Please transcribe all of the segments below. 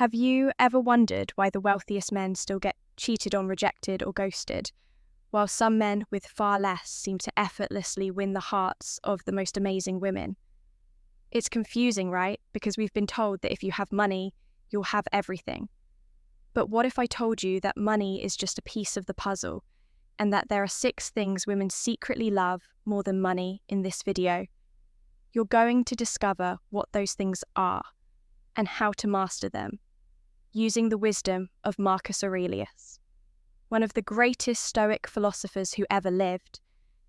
Have you ever wondered why the wealthiest men still get cheated on, rejected, or ghosted, while some men with far less seem to effortlessly win the hearts of the most amazing women? It's confusing, right? Because we've been told that if you have money, you'll have everything. But what if I told you that money is just a piece of the puzzle, and that there are 6 things women secretly love more than money in this video? You're going to discover what those things are and how to master them, using the wisdom of Marcus Aurelius, one of the greatest Stoic philosophers who ever lived.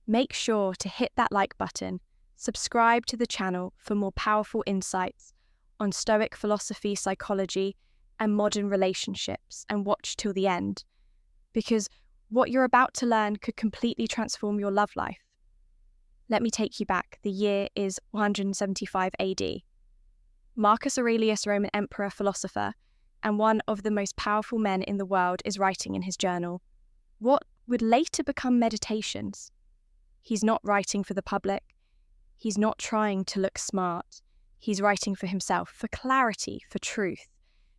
Make sure to hit that like button, subscribe to the channel for more powerful insights on Stoic philosophy, psychology, and modern relationships, and watch till the end, because what you're about to learn could completely transform your love life. Let me take you back. The year is 175 AD. Marcus Aurelius, Roman emperor, philosopher, and one of the most powerful men in the world, is writing in his journal what would later become meditations. He's not writing for the public. He's not trying to look smart. He's writing for himself, for clarity, for truth,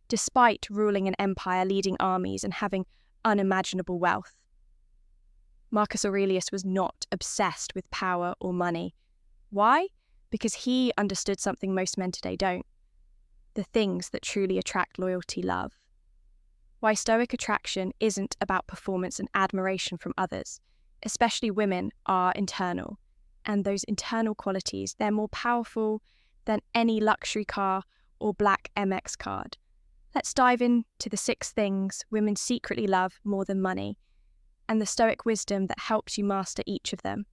despite ruling an empire, leading armies, and having unimaginable wealth. Marcus Aurelius was not obsessed with power or money. Why? Because he understood something most men today don't: the things that truly attract loyalty, love. Why Stoic attraction isn't about performance and admiration from others, especially women, are internal. And those internal qualities, they're more powerful than any luxury car or black MX card. Let's dive into the 6 things women secretly love more than money, and the Stoic wisdom that helps you master each of them.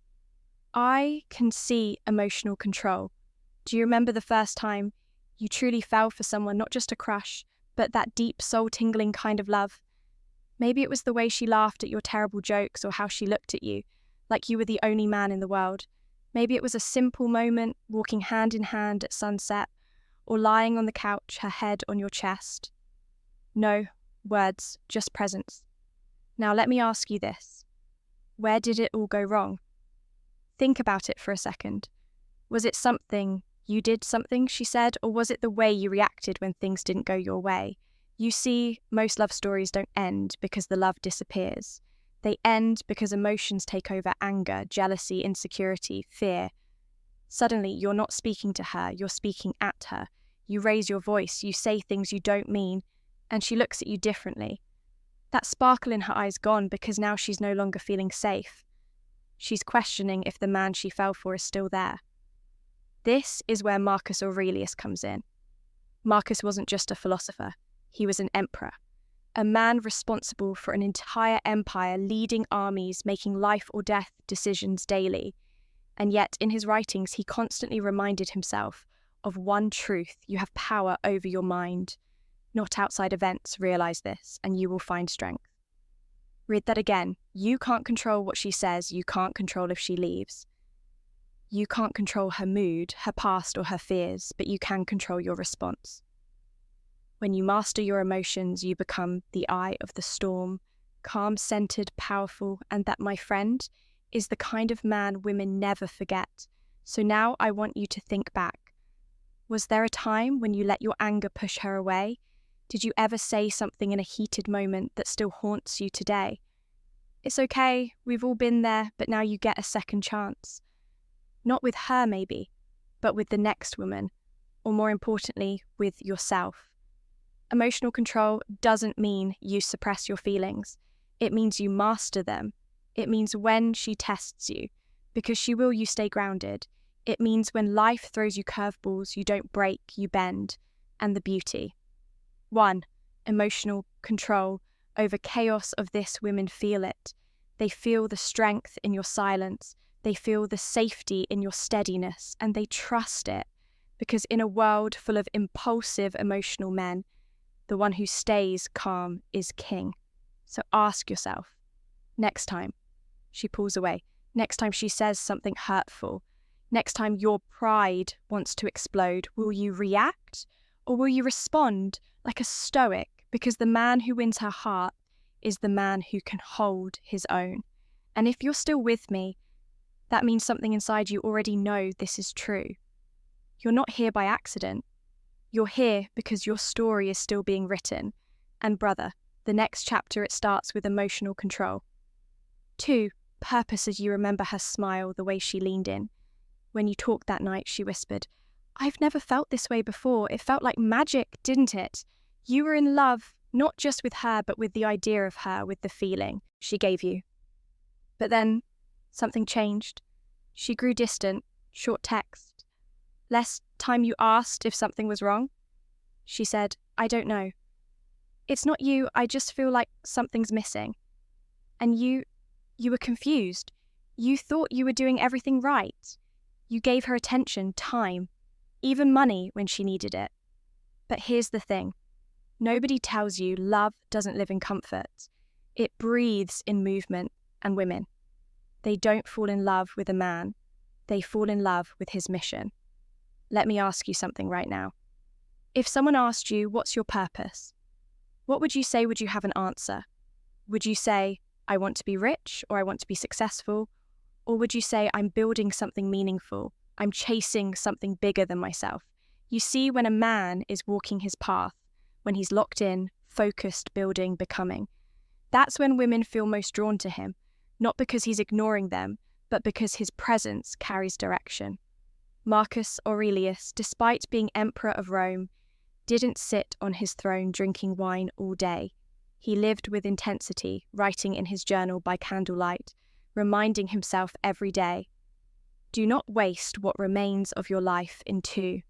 I can see emotional control. Do you remember the first time you truly fell for someone, not just a crush, but that deep, soul-tingling kind of love? Maybe it was the way she laughed at your terrible jokes, or how she looked at you, like you were the only man in the world. Maybe it was a simple moment, walking hand in hand at sunset, or lying on the couch, her head on your chest. No words, just presence. Now let me ask you this. Where did it all go wrong? Think about it for a second. Was it something you did, something she said, or was it the way you reacted when things didn't go your way? You see, most love stories don't end because the love disappears. They end because emotions take over: anger, jealousy, insecurity, fear. Suddenly, you're not speaking to her, you're speaking at her. You raise your voice, you say things you don't mean, and she looks at you differently. That sparkle in her eyes gone because now she's no longer feeling safe. She's questioning if the man she fell for is still there. This is where Marcus Aurelius comes in. Marcus wasn't just a philosopher, he was an emperor. A man responsible for an entire empire, leading armies, making life or death decisions daily. And yet, in his writings, he constantly reminded himself of one truth: you have power over your mind, not outside events. Realize this, and you will find strength. Read that again. You can't control what she says, you can't control if she leaves. You can't control her mood, her past, or her fears, but you can control your response. When you master your emotions, you become the eye of the storm, calm, centered, powerful, and that, my friend, is the kind of man women never forget. So now I want you to think back. Was there a time when you let your anger push her away? Did you ever say something in a heated moment that still haunts you today? It's okay, we've all been there, but now you get a second chance. Not with her maybe, but with the next woman, or more importantly, with yourself. Emotional control doesn't mean you suppress your feelings. It means you master them. It means when she tests you, because she will, you stay grounded. It means when life throws you curveballs, you don't break, you bend. And the beauty. 1. Emotional control. Over chaos of this, women feel it. They feel the strength in your silence. They feel the safety in your steadiness, and they trust it, because in a world full of impulsive, emotional men, the one who stays calm is king. So ask yourself, next time she pulls away, next time she says something hurtful, next time your pride wants to explode, will you react or will you respond like a Stoic? Because the man who wins her heart is the man who can hold his own. And if you're still with me, that means something inside you already know this is true. You're not here by accident. You're here because your story is still being written. And brother, the next chapter it starts with emotional control. 2. Purpose as you remember her smile, the way she leaned in. When you talked that night, she whispered, I've never felt this way before. It felt like magic, didn't it? You were in love, not just with her, but with the idea of her, with the feeling she gave you. But then something changed. She grew distant, short text. Less time you asked if something was wrong. She said, I don't know. It's not you, I just feel like something's missing. And you were confused. You thought you were doing everything right. You gave her attention, time, even money when she needed it. But here's the thing. Nobody tells you love doesn't live in comfort. It breathes in movement and women. They don't fall in love with a man. They fall in love with his mission. Let me ask you something right now. If someone asked you, what's your purpose? What would you say? Would you have an answer? Would you say, I want to be rich, or I want to be successful? Or would you say, I'm building something meaningful? I'm chasing something bigger than myself? You see, when a man is walking his path, when he's locked in, focused, building, becoming, that's when women feel most drawn to him, not because he's ignoring them, but because his presence carries direction. Marcus Aurelius, despite being emperor of Rome, didn't sit on his throne drinking wine all day. He lived with intensity, writing in his journal by candlelight, reminding himself every day, do not waste what remains of your life in 2.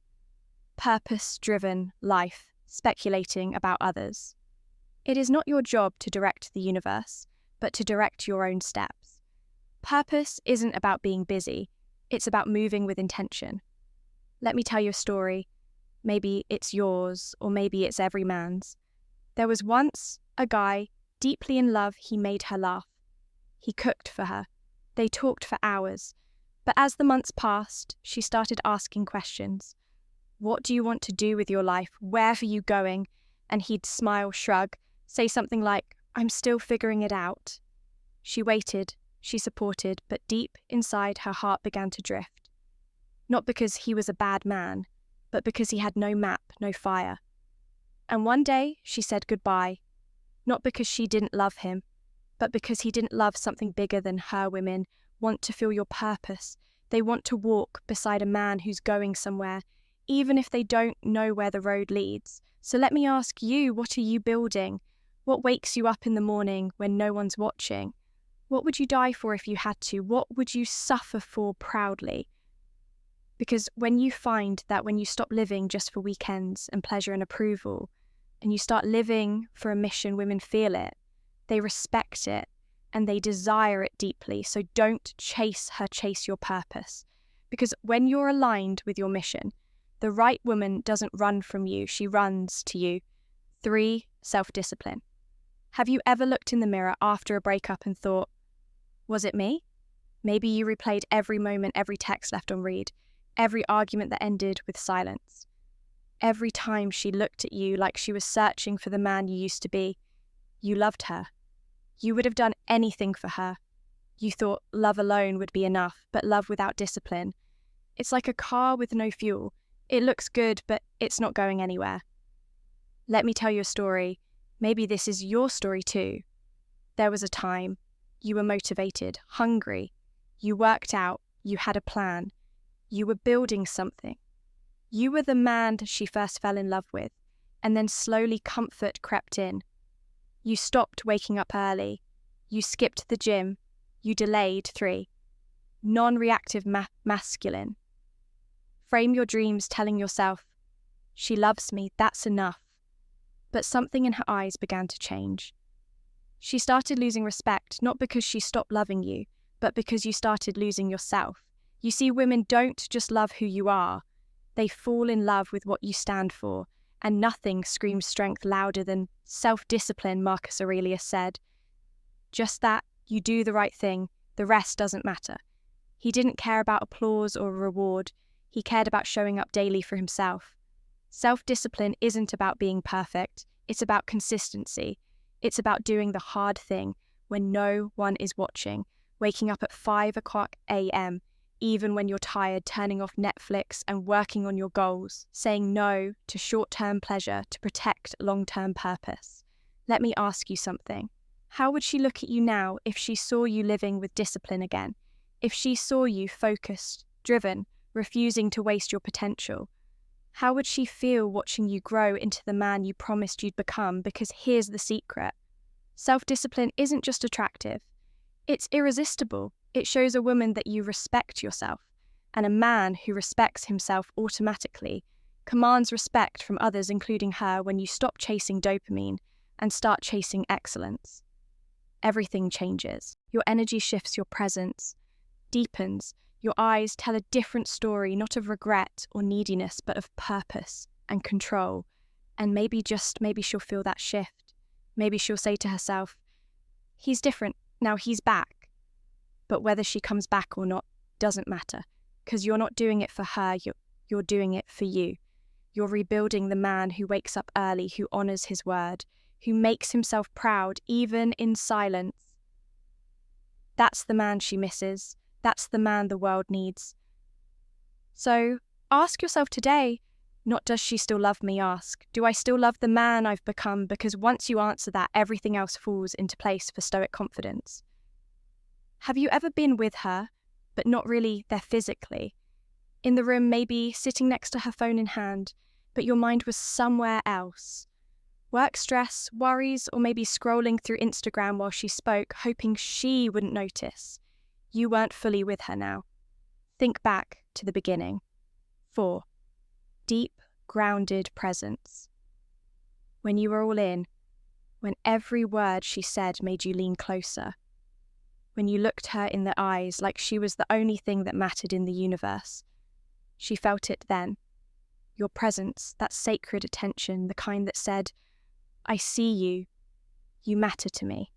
Purpose-driven life, speculating about others. It is not your job to direct the universe, but to direct your own steps. Purpose isn't about being busy, it's about moving with intention. Let me tell you a story. Maybe it's yours, or maybe it's every man's. There was once a guy, deeply in love, he made her laugh. He cooked for her. They talked for hours. But as the months passed, she started asking questions. What do you want to do with your life? Where are you going? And he'd smile, shrug, say something like, I'm still figuring it out. She waited, she supported, but deep inside her heart began to drift. Not because he was a bad man, but because he had no map, no fire. And one day she said goodbye, not because she didn't love him, but because he didn't love something bigger than her. Women want to feel your purpose. They want to walk beside a man who's going somewhere, even if they don't know where the road leads. So let me ask you, what are you building? What wakes you up in the morning when no one's watching? What would you die for if you had to? What would you suffer for proudly? Because when you find that when you stop living just for weekends and pleasure and approval, and you start living for a mission, women feel it, they respect it, and they desire it deeply. So don't chase your purpose. Because when you're aligned with your mission, the right woman doesn't run from you, she runs to you. 3, self-discipline. Have you ever looked in the mirror after a breakup and thought, was it me? Maybe you replayed every moment, every text left on read, every argument that ended with silence. Every time she looked at you like she was searching for the man you used to be, you loved her. You would have done anything for her. You thought love alone would be enough, but love without discipline. It's like a car with no fuel. It looks good, but it's not going anywhere. Let me tell you a story. Maybe this is your story too. There was a time you were motivated, hungry. You worked out, you had a plan. You were building something. You were the man she first fell in love with, and then slowly comfort crept in. You stopped waking up early. You skipped the gym. You delayed 3. Non-reactive masculine. Frame your dreams telling yourself, she loves me, that's enough. But something in her eyes began to change. She started losing respect, not because she stopped loving you, but because you started losing yourself. You see, women don't just love who you are. They fall in love with what you stand for, and nothing screams strength louder than self-discipline, Marcus Aurelius said. Just that, you do the right thing, the rest doesn't matter. He didn't care about applause or reward. He cared about showing up daily for himself. Self-discipline isn't about being perfect. It's about consistency. It's about doing the hard thing when no one is watching, waking up at 5 o'clock a.m., even when you're tired, turning off Netflix and working on your goals, saying no to short-term pleasure to protect long-term purpose. Let me ask you something. How would she look at you now if she saw you living with discipline again? If she saw you focused, driven, refusing to waste your potential? How would she feel watching you grow into the man you promised you'd become? Because here's the secret. Self-discipline isn't just attractive. It's irresistible. It shows a woman that you respect yourself, and a man who respects himself automatically commands respect from others, including her, when you stop chasing dopamine and start chasing excellence. Everything changes. Your energy shifts, your presence deepens. Your eyes tell a different story, not of regret or neediness, but of purpose and control. And maybe she'll feel that shift. Maybe she'll say to herself, he's different, now he's back. But whether she comes back or not doesn't matter, because you're not doing it for her, you're doing it for you. You're rebuilding the man who wakes up early, who honors his word, who makes himself proud, even in silence. That's the man she misses. That's the man the world needs. So ask yourself today, not does she still love me, ask, do I still love the man I've become? Because once you answer that, everything else falls into place for Stoic confidence. Have you ever been with her, but not really there physically? In the room, maybe sitting next to her phone in hand, but your mind was somewhere else. Work stress, worries, or maybe scrolling through Instagram while she spoke, hoping she wouldn't notice. You weren't fully with her now. Think back to the beginning. 4. Deep, grounded presence. When you were all in, when every word she said made you lean closer, when you looked her in the eyes like she was the only thing that mattered in the universe. She felt it then. Your presence, that sacred attention, the kind that said, I see you, you matter to me.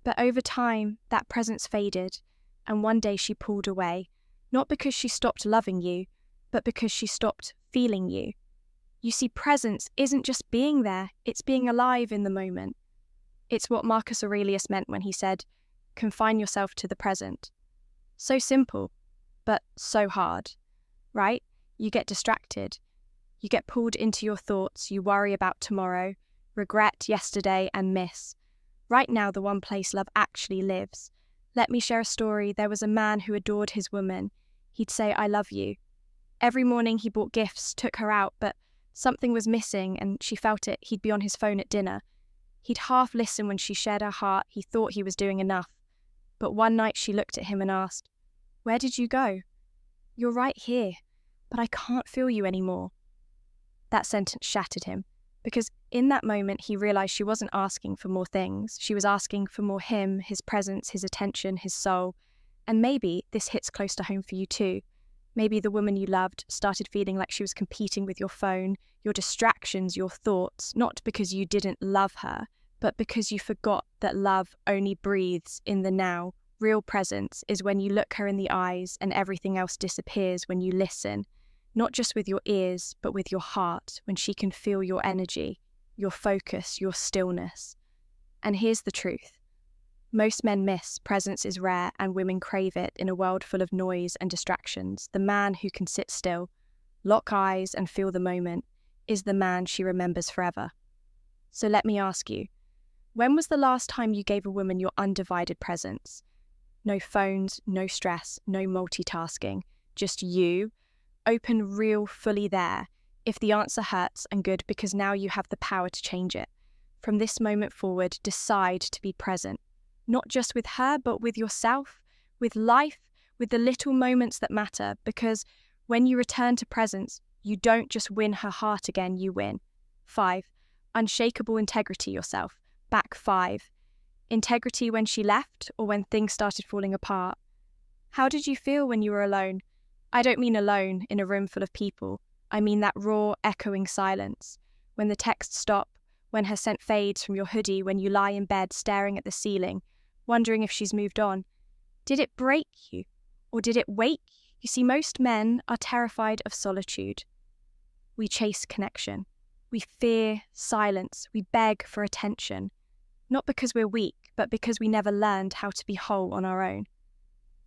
But over time, that presence faded, and one day she pulled away, not because she stopped loving you, but because she stopped feeling you. You see, presence isn't just being there, it's being alive in the moment. It's what Marcus Aurelius meant when he said, confine yourself to the present. So simple, but so hard, right? You get distracted. You get pulled into your thoughts, you worry about tomorrow, regret yesterday, and miss. Right now, the one place love actually lives. Let me share a story. There was a man who adored his woman. He'd say, I love you. Every morning he bought gifts, took her out, but something was missing and she felt it. He'd be on his phone at dinner. He'd half listen when she shared her heart. He thought he was doing enough. But one night she looked at him and asked, where did you go? You're right here, but I can't feel you anymore. That sentence shattered him, because in that moment he realized she wasn't asking for more things. She was asking for more him, his presence, his attention, his soul. And maybe this hits close to home for you too. Maybe the woman you loved started feeling like she was competing with your phone, your distractions, your thoughts, not because you didn't love her, but because you forgot that love only breathes in the now. Real presence is when you look her in the eyes and everything else disappears when you listen, not just with your ears, but with your heart, when she can feel your energy, your focus, your stillness. And here's the truth. Most men miss presence is rare and women crave it in a world full of noise and distractions. The man who can sit still, lock eyes and feel the moment is the man she remembers forever. So let me ask you, when was the last time you gave a woman your undivided presence? No phones, no stress, no multitasking, just you, open, real, fully there. If the answer hurts, and good, because now you have the power to change it. From this moment forward, decide to be present. Not just with her, but with yourself, with life, with the little moments that matter, because when you return to presence, you don't just win her heart again, you win. 5. Unshakable integrity yourself. Back 5. Integrity when she left or when things started falling apart. How did you feel when you were alone? I don't mean alone in a room full of people. I mean that raw, echoing silence. When the texts stop, when her scent fades from your hoodie, when you lie in bed staring at the ceiling, wondering if she's moved on. Did it break you? Or did it wake you? You see, most men are terrified of solitude. We chase connection. We fear silence. We beg for attention. Not because we're weak, but because we never learned how to be whole on our own.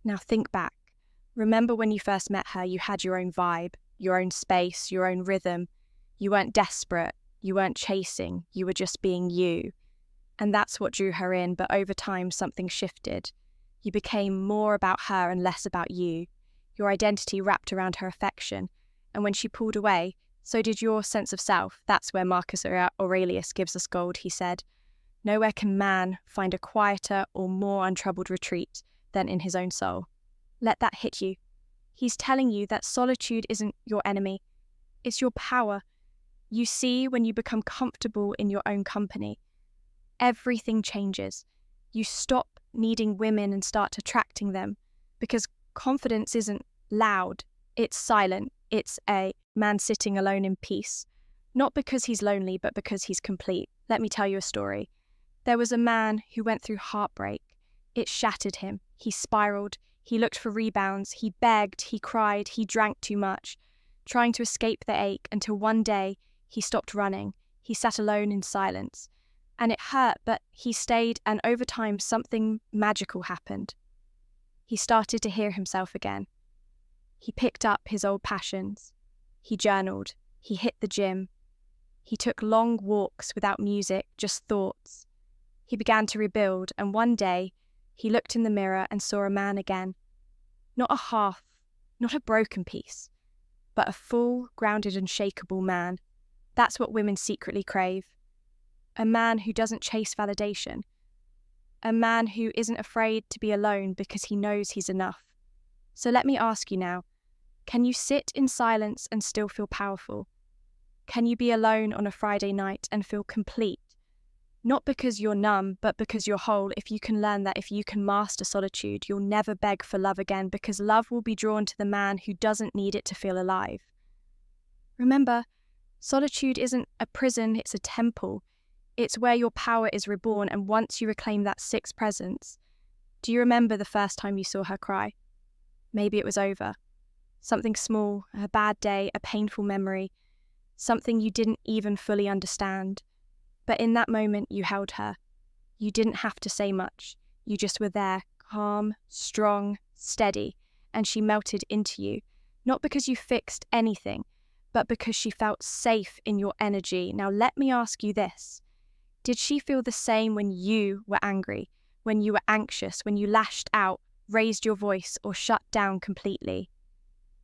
Now think back. Remember when you first met her, you had your own vibe, your own space, your own rhythm. You weren't desperate, you weren't chasing, you were just being you. And that's what drew her in, but over time something shifted. You became more about her and less about you. Your identity wrapped around her affection, and when she pulled away, so did your sense of self. That's where Marcus Aurelius gives us gold, he said. Nowhere can man find a quieter or more untroubled retreat than in his own soul. Let that hit you. He's telling you that solitude isn't your enemy, it's your power. You see, when you become comfortable in your own company, everything changes. You stop needing women and start attracting them, because confidence isn't loud, it's silent. It's a man sitting alone in peace, not because he's lonely, but because he's complete. Let me tell you a story. There was a man who went through heartbreak. It shattered him. He spiraled. He looked for rebounds. He begged. He cried. He drank too much, trying to escape the ache, until one day he stopped running. He sat alone in silence. And it hurt, but he stayed, and over time something magical happened. He started to hear himself again. He picked up his old passions. He journaled. He hit the gym. He took long walks without music, just thoughts. He began to rebuild, and one day he looked in the mirror and saw a man again. Not a half, not a broken piece, but a full, grounded, unshakable man. That's what women secretly crave. A man who doesn't chase validation. A man who isn't afraid to be alone because he knows he's enough. So let me ask you now, can you sit in silence and still feel powerful? Can you be alone on a Friday night and feel complete? Not because you're numb, but because you're whole. If you can learn that, if you can master solitude, you'll never beg for love again, because love will be drawn to the man who doesn't need it to feel alive. Remember, solitude isn't a prison, it's a temple. It's where your power is reborn, and once you reclaim that sixth presence, do you remember the first time you saw her cry? Maybe it was over. Something small, a bad day, a painful memory, something you didn't even fully understand. But in that moment, you held her. You didn't have to say much. You just were there, calm, strong, steady, and she melted into you. Not because you fixed anything, but because she felt safe in your energy. Now let me ask you this. Did she feel the same when you were angry, when you were anxious, when you lashed out, raised your voice, or shut down completely?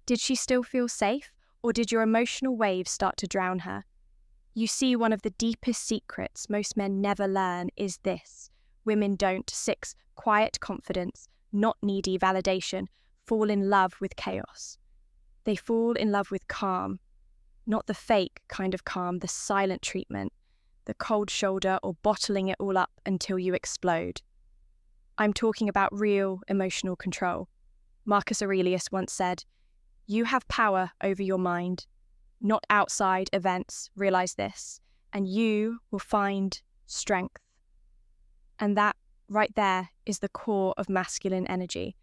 Did she still feel safe, or did your emotional waves start to drown her? You see, one of the deepest secrets most men never learn is this. Women don't. 6. Quiet confidence, not needy validation, fall in love with chaos. They fall in love with calm, not the fake kind of calm, the silent treatment, the cold shoulder, or bottling it all up until you explode. I'm talking about real emotional control. Marcus Aurelius once said, "You have power over your mind, not outside events. Realize this, and you will find strength." And that right there is the core of masculine energy.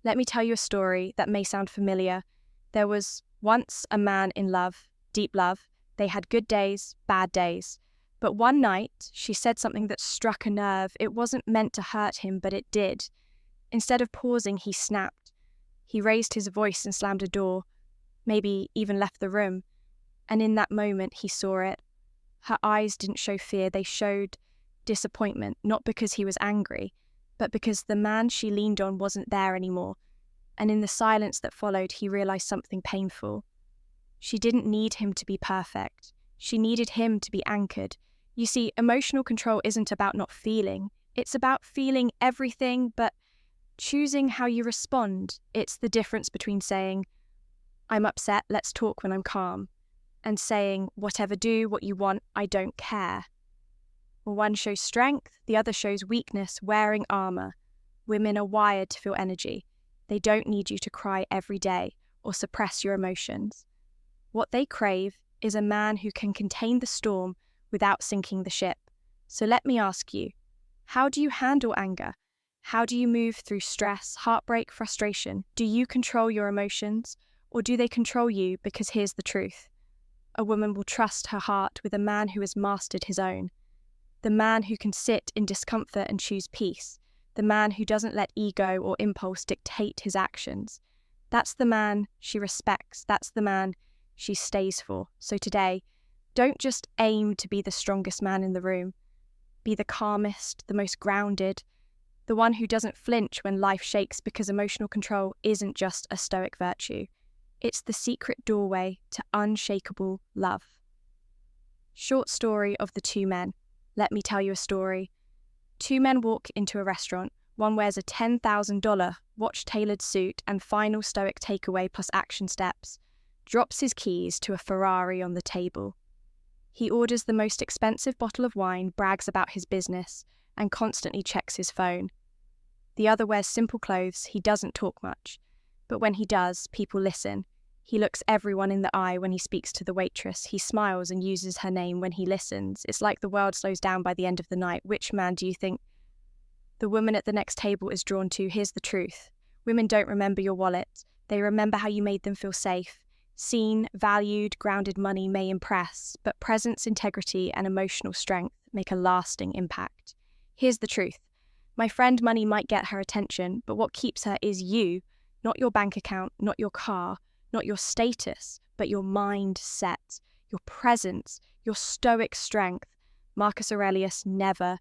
Let me tell you a story that may sound familiar. There was once a man in love, deep love. They had good days, bad days. But one night, she said something that struck a nerve. It wasn't meant to hurt him, but it did. Instead of pausing, he snapped. He raised his voice and slammed a door, maybe even left the room. And in that moment, he saw it. Her eyes didn't show fear, they showed disappointment, not because he was angry, but because the man she leaned on wasn't there anymore. And in the silence that followed, he realized something painful. She didn't need him to be perfect. She needed him to be anchored. You see, emotional control isn't about not feeling. It's about feeling everything, but choosing how you respond. It's the difference between saying, "I'm upset, let's talk when I'm calm," and saying, "Whatever, do what you want, I don't care." One shows strength, the other shows weakness, wearing armor. Women are wired to feel energy. They don't need you to cry every day or suppress your emotions. What they crave is a man who can contain the storm without sinking the ship. So let me ask you, how do you handle anger? How do you move through stress, heartbreak, frustration? Do you control your emotions, or do they control you? Because here's the truth. A woman will trust her heart with a man who has mastered his own. The man who can sit in discomfort and choose peace. The man who doesn't let ego or impulse dictate his actions. That's the man she respects. That's the man she stays for. So today, don't just aim to be the strongest man in the room. Be the calmest, the most grounded, the one who doesn't flinch when life shakes, because emotional control isn't just a Stoic virtue. It's the secret doorway to unshakable love. Short story of the two men. Let me tell you a story. Two men walk into a restaurant. One wears a $10,000 watch-tailored suit and final Stoic takeaway plus action steps, drops his keys to a Ferrari on the table. He orders the most expensive bottle of wine, brags about his business, and constantly checks his phone. The other wears simple clothes. He doesn't talk much, but when he does, people listen. He looks everyone in the eye when he speaks to the waitress. He smiles and uses her name when he listens. It's like the world slows down by the end of the night. Which man do you think the woman at the next table is drawn to? Here's the truth. Women don't remember your wallet. They remember how you made them feel safe. Seen, valued, grounded money may impress, but presence, integrity, and emotional strength make a lasting impact. Here's the truth. My friend money might get her attention, but what keeps her is you, not your bank account, not your car, not your status, but your mindset, your presence, your Stoic strength. Marcus Aurelius never